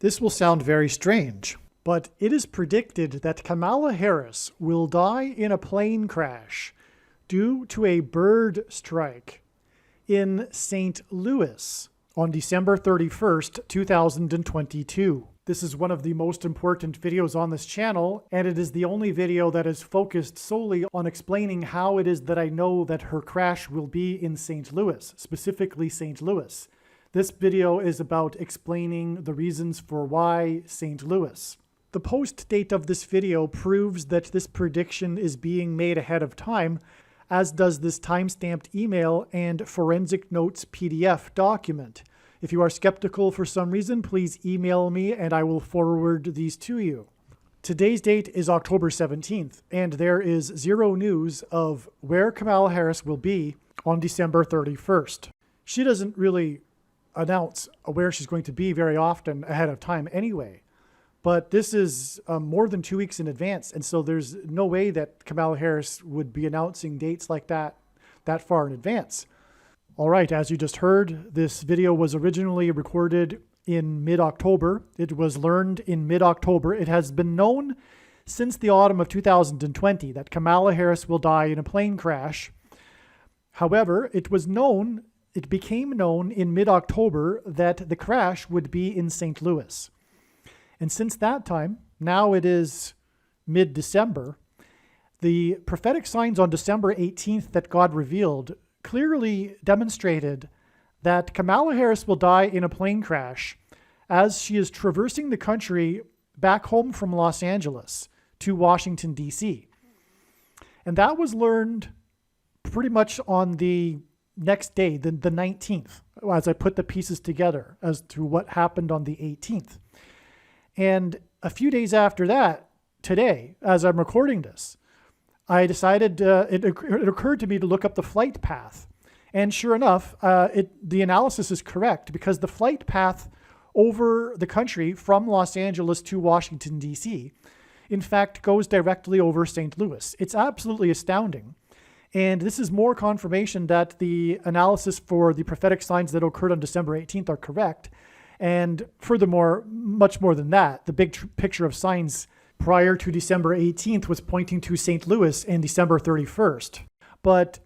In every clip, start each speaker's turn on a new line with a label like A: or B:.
A: This will sound very strange, but it is predicted that Kamala Harris will die in a plane crash due to a bird strike in St. Louis on December 31st, 2022. This is one of the most important videos on this channel, and it is the only video that is focused solely on explaining how it is that I know that her crash will be in St. Louis, specifically St. Louis. This video is about explaining the reasons for why St. Louis. The post date of this video proves that this prediction is being made ahead of time, as does this timestamped email and forensic notes PDF document. If you are skeptical for some reason, please email me and I will forward these to you. Today's date is October 17th, and there is zero news of where Kamala Harris will be on December 31st. She doesn't really announce where she's going to be very often ahead of time anyway. But this is more than 2 weeks in advance, and so there's no way that Kamala Harris would be announcing dates like that far in advance. All right, as you just heard, this video was originally recorded in mid-October. It was learned in mid-October. It has been known since the autumn of 2020 that Kamala Harris will die in a plane crash. However, it became known in mid-October that the crash would be in St. Louis. And since that time, now it is mid-December, the prophetic signs on December 18th that God revealed clearly demonstrated that Kamala Harris will die in a plane crash as she is traversing the country back home from Los Angeles to Washington, D.C. And that was learned pretty much on the next day, the 19th, as I put the pieces together as to what happened on the 18th. And a few days after that, today, as I'm recording this, I decided, it occurred to me to look up the flight path. And sure enough, the analysis is correct because the flight path over the country from Los Angeles to Washington, D.C., in fact, goes directly over St. Louis. It's absolutely astounding. And this is more confirmation that the analysis for the prophetic signs that occurred on December 18th are correct. And furthermore, much more than that, the big picture of signs prior to December 18th was pointing to St. Louis and December 31st. But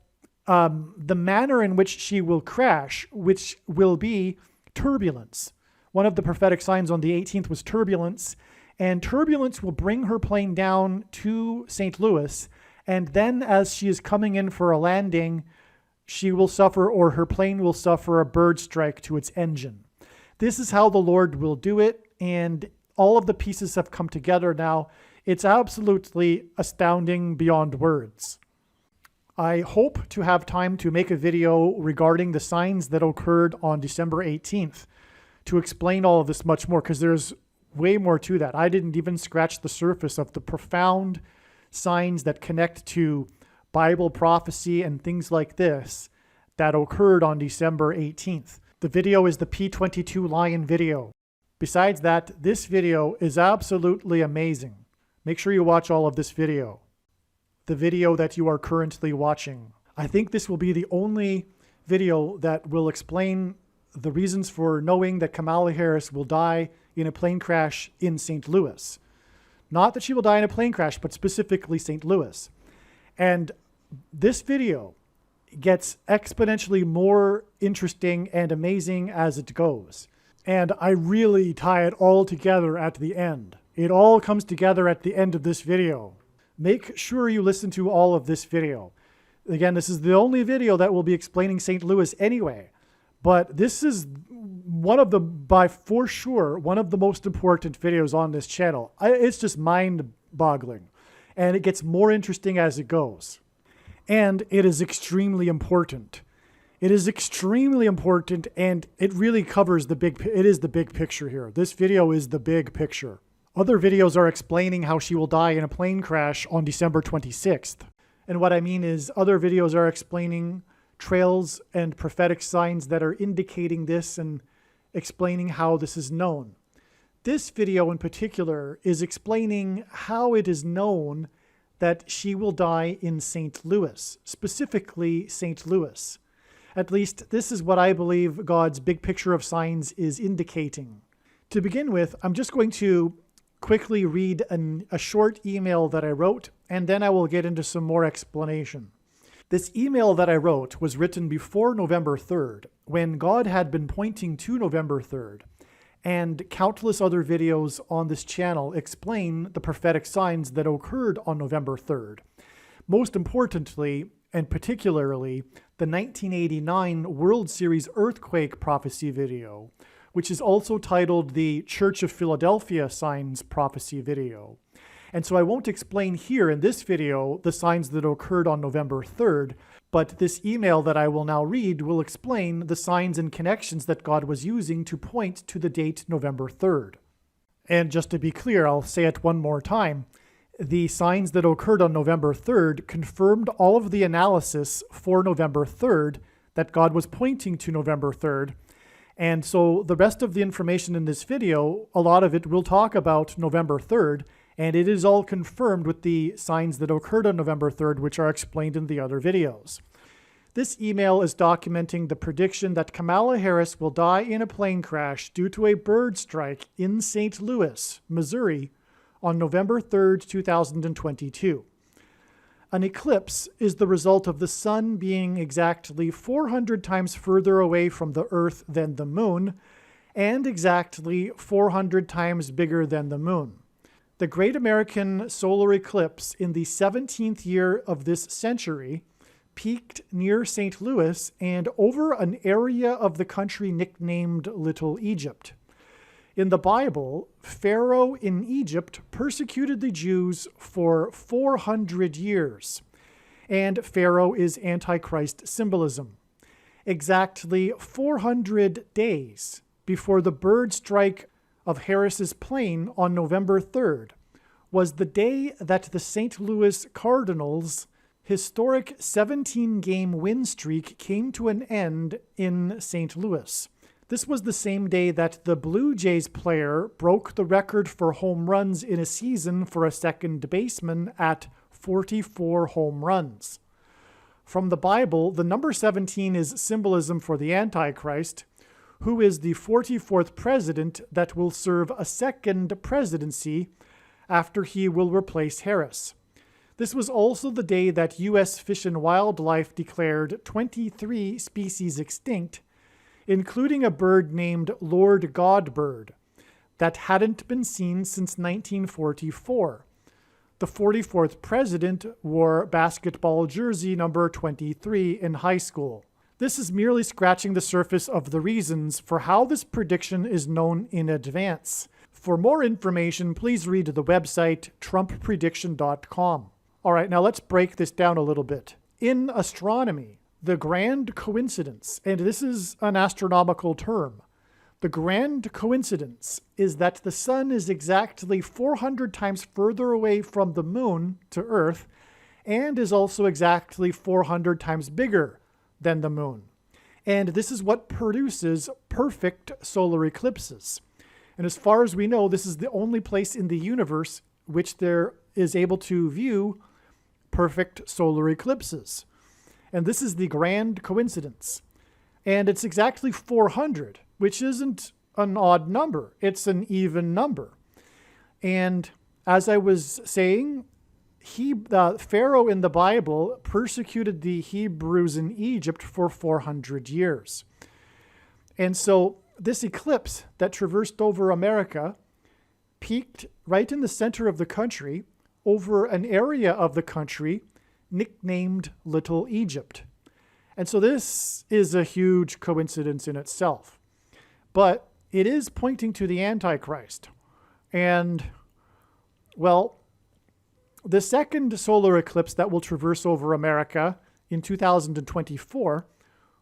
A: the manner in which she will crash, which will be turbulence. One of the prophetic signs on the 18th was turbulence, and turbulence will bring her plane down to St. Louis. And then as she is coming in for a landing, she will suffer, or her plane will suffer, a bird strike to its engine. This is how the Lord will do it, and all of the pieces have come together now. It's absolutely astounding beyond words. I hope to have time to make a video regarding the signs that occurred on December 18th to explain all of this much more, because there's way more to that. I didn't even scratch the surface of the profound signs that connect to Bible prophecy and things like this that occurred on December 18th. The video is the P22 Lion video. Besides that, this video is absolutely amazing. Make sure you watch all of this video. The video that you are currently watching. I think this will be the only video that will explain the reasons for knowing that Kamala Harris will die in a plane crash in St. Louis. Not that she will die in a plane crash, but specifically St. Louis. And this video gets exponentially more interesting and amazing as it goes. And I really tie it all together at the end. It all comes together at the end of this video. Make sure you listen to all of this video. Again, this is the only video that will be explaining St. Louis anyway. But this is for sure, one of the most important videos on this channel. It's just mind-boggling. And it gets more interesting as it goes. And it is extremely important. It is extremely important, and it really covers the big picture here. This video is the big picture. Other videos are explaining how she will die in a plane crash on December 26th. And what I mean is other videos are explaining trails and prophetic signs that are indicating this and explaining how this is known. This video in particular is explaining how it is known that she will die in St. Louis, specifically St. Louis. At least this is what I believe God's big picture of signs is indicating. To begin with, I'm just going to quickly read a short email that I wrote, and then I will get into some more explanation. This email that I wrote was written before November 3rd, when God had been pointing to November 3rd, and countless other videos on this channel explain the prophetic signs that occurred on November 3rd. Most importantly, and particularly, the 1989 World Series earthquake prophecy video, which is also titled the Church of Philadelphia Signs Prophecy video. And so I won't explain here in this video the signs that occurred on November 3rd, but this email that I will now read will explain the signs and connections that God was using to point to the date November 3rd. And just to be clear, I'll say it one more time. The signs that occurred on November 3rd confirmed all of the analysis for November 3rd that God was pointing to November 3rd. And so the rest of the information in this video, a lot of it will talk about November 3rd, and it is all confirmed with the signs that occurred on November 3rd, which are explained in the other videos. This email is documenting the prediction that Kamala Harris will die in a plane crash due to a bird strike in St. Louis, Missouri, on November 3rd, 2022. An eclipse is the result of the sun being exactly 400 times further away from the Earth than the moon, and exactly 400 times bigger than the moon. The Great American Solar Eclipse in the 17th year of this century peaked near St. Louis and over an area of the country nicknamed Little Egypt. In the Bible, Pharaoh in Egypt persecuted the Jews for 400 years, and Pharaoh is Antichrist symbolism. Exactly 400 days before the bird strike of Harris's plane on November 3rd was the day that the St. Louis Cardinals' historic 17-game win streak came to an end in St. Louis. This was the same day that the Blue Jays player broke the record for home runs in a season for a second baseman at 44 home runs. From the Bible, the number 17 is symbolism for the Antichrist, who is the 44th president that will serve a second presidency after he will replace Harris. This was also the day that U.S. Fish and Wildlife declared 23 species extinct, including a bird named Lord Godbird that hadn't been seen since 1944. The 44th president wore basketball jersey number 23 in high school. This is merely scratching the surface of the reasons for how this prediction is known in advance. For more information, please read the website trumpprediction.com. All right, now let's break this down a little bit. In astronomy, the grand coincidence, and this is an astronomical term, the grand coincidence is that the sun is exactly 400 times further away from the moon to Earth and is also exactly 400 times bigger than the moon. And this is what produces perfect solar eclipses. And as far as we know, this is the only place in the universe which there is able to view perfect solar eclipses. And this is the grand coincidence. And it's exactly 400, which isn't an odd number. It's an even number. And as I was saying, Pharaoh in the Bible persecuted the Hebrews in Egypt for 400 years. And so this eclipse that traversed over America peaked right in the center of the country over an area of the country nicknamed Little Egypt. And so this is a huge coincidence in itself. But it is pointing to the Antichrist. And, well, the second solar eclipse that will traverse over America in 2024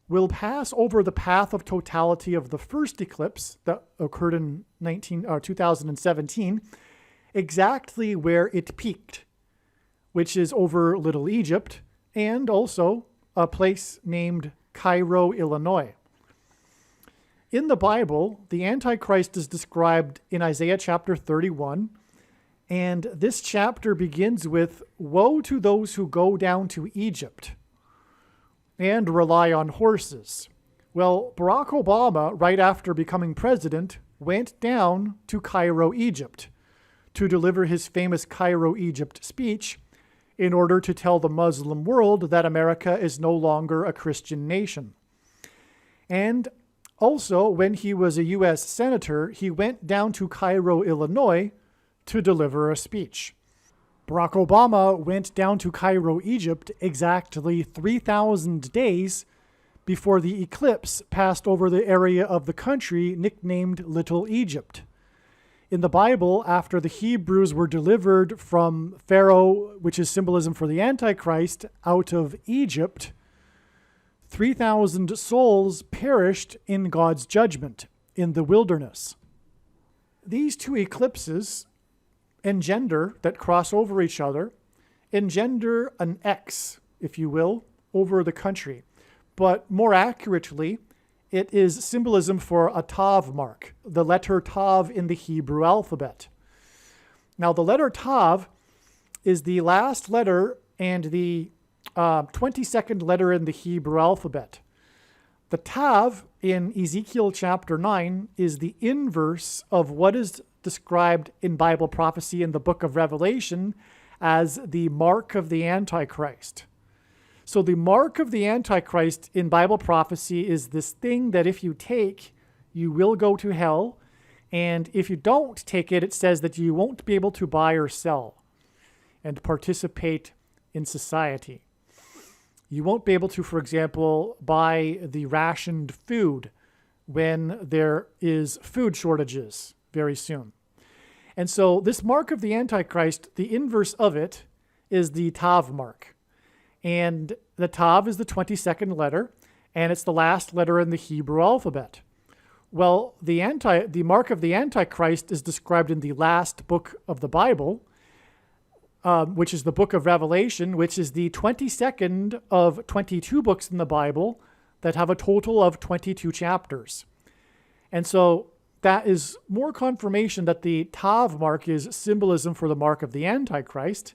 A: will pass over the path of totality of the first eclipse that occurred in 2017, exactly where it peaked, which is over Little Egypt, and also a place named Cairo, Illinois. In the Bible, the Antichrist is described in Isaiah chapter 31, and this chapter begins with, "Woe to those who go down to Egypt and rely on horses." Well, Barack Obama, right after becoming president, went down to Cairo, Egypt, to deliver his famous Cairo, Egypt speech in order to tell the Muslim world that America is no longer a Christian nation. And also, when he was a U.S. Senator, he went down to Cairo, Illinois, to deliver a speech. Barack Obama went down to Cairo, Egypt, exactly 3,000 days before the eclipse passed over the area of the country nicknamed Little Egypt. In the Bible, after the Hebrews were delivered from Pharaoh, which is symbolism for the Antichrist, out of Egypt, 3,000 souls perished in God's judgment in the wilderness. These two eclipses that cross over each other, engender an X, if you will, over the country. But more accurately, it is symbolism for a Tav mark, the letter Tav in the Hebrew alphabet. Now, the letter Tav is the last letter and the 22nd letter in the Hebrew alphabet. The Tav in Ezekiel chapter 9 is the inverse of what is described in Bible prophecy in the book of Revelation as the mark of the Antichrist. So the mark of the Antichrist in Bible prophecy is this thing that if you take, you will go to hell. And if you don't take it, it says that you won't be able to buy or sell and participate in society. You won't be able to, for example, buy the rationed food when there is food shortages very soon. And so this mark of the Antichrist, the inverse of it is the Tav mark. And the Tav is the 22nd letter, and it's the last letter in the Hebrew alphabet. Well, the mark of the Antichrist is described in the last book of the Bible, which is the book of Revelation, which is the 22nd of 22 books in the Bible that have a total of 22 chapters. And so that is more confirmation that the Tav mark is symbolism for the mark of the Antichrist.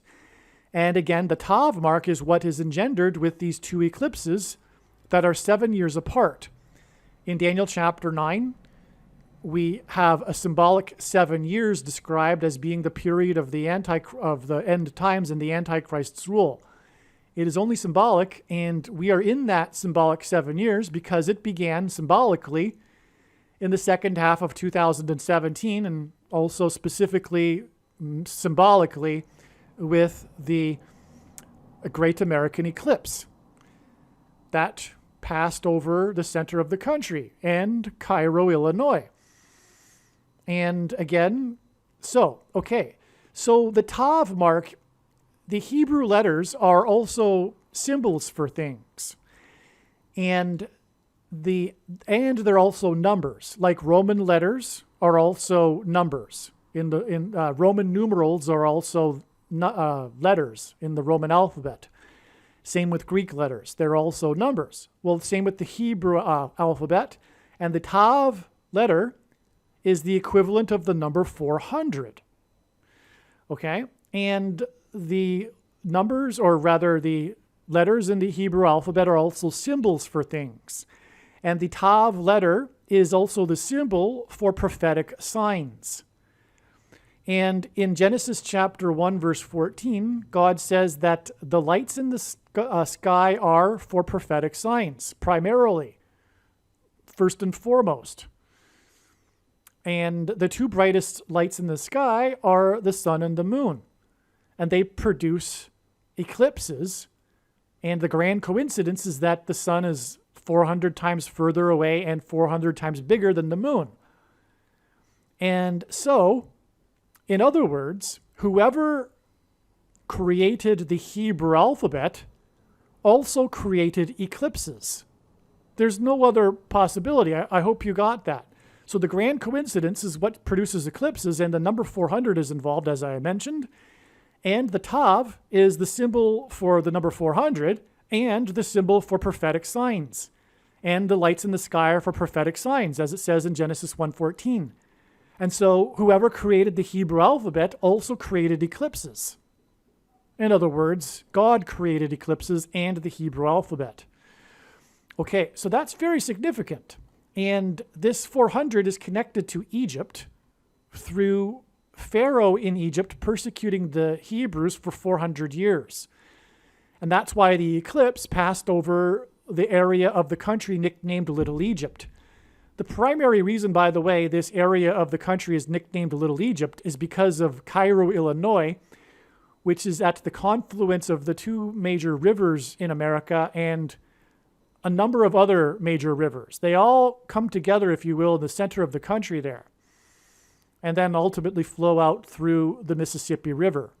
A: And again, the Tav mark is what is engendered with these two eclipses that are 7 years apart. In Daniel chapter 9, we have a symbolic 7 years described as being the period of the end times and the Antichrist's rule. It is only symbolic, and we are in that symbolic 7 years because it began symbolically in the second half of 2017, and also specifically symbolically with the Great American Eclipse that passed over the center of the country and Cairo, Illinois. And again, so the Tav mark, the Hebrew letters are also symbols for things. And they're also numbers. Like Roman letters are also numbers. Roman numerals are also letters in the Roman alphabet. Same with Greek letters. They're also numbers. Well, same with the Hebrew alphabet. And the Tav letter is the equivalent of the number 400. Okay? And the numbers, or rather the letters in the Hebrew alphabet, are also symbols for things. And the Tav letter is also the symbol for prophetic signs. And in Genesis chapter 1, verse 14, God says that the lights in the sky are for prophetic signs, primarily, first and foremost. And the two brightest lights in the sky are the sun and the moon. And they produce eclipses. And the grand coincidence is that the sun is 400 times further away and 400 times bigger than the moon. And so, in other words, whoever created the Hebrew alphabet also created eclipses. There's no other possibility. I hope you got that. So the grand coincidence is what produces eclipses, and the number 400 is involved, as I mentioned. And the Tav is the symbol for the number 400 and the symbol for prophetic signs. And the lights in the sky are for prophetic signs, as it says in Genesis 1:14. And so whoever created the Hebrew alphabet also created eclipses. In other words, God created eclipses and the Hebrew alphabet. Okay, so that's very significant. And this 400 is connected to Egypt through Pharaoh in Egypt persecuting the Hebrews for 400 years. And that's why the eclipse passed over the area of the country nicknamed Little Egypt. The primary reason, by the way, this area of the country is nicknamed Little Egypt is because of Cairo, Illinois, which is at the confluence of the two major rivers in America and a number of other major rivers. They all come together, if you will, in the center of the country there, and then ultimately flow out through the Mississippi River.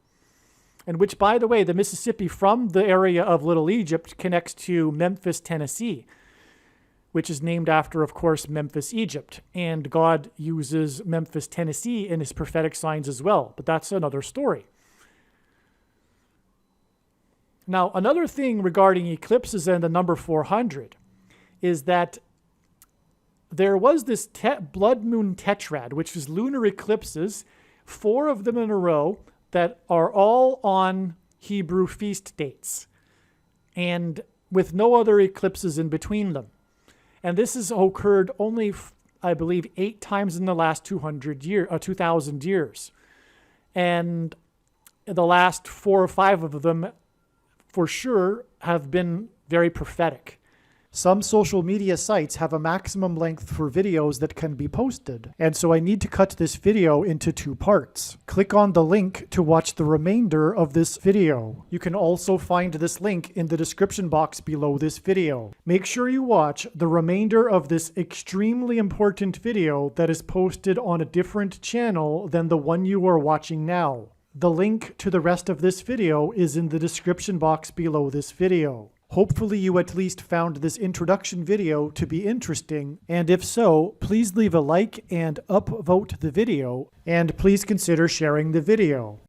A: And which, by the way, the Mississippi from the area of Little Egypt connects to Memphis, Tennessee, which is named after, of course, Memphis, Egypt. And God uses Memphis, Tennessee in his prophetic signs as well. But that's another story. Now, another thing regarding eclipses and the number 400 is that there was this blood moon tetrad, which is lunar eclipses, 4 of them in a row, that are all on Hebrew feast dates and with no other eclipses in between them. And this has occurred only, I believe, 8 times in the last 2,000 years. And the last 4 or 5 of them, for sure, have been very prophetic. Some social media sites have a maximum length for videos that can be posted, and so I need to cut this video into 2 parts. Click on the link to watch the remainder of this video. You can also find this link in the description box below this video. Make sure you watch the remainder of this extremely important video that is posted on a different channel than the one you are watching now. The link to the rest of this video is in the description box below this video. Hopefully you at least found this introduction video to be interesting, and if so, please leave a like and upvote the video, and please consider sharing the video.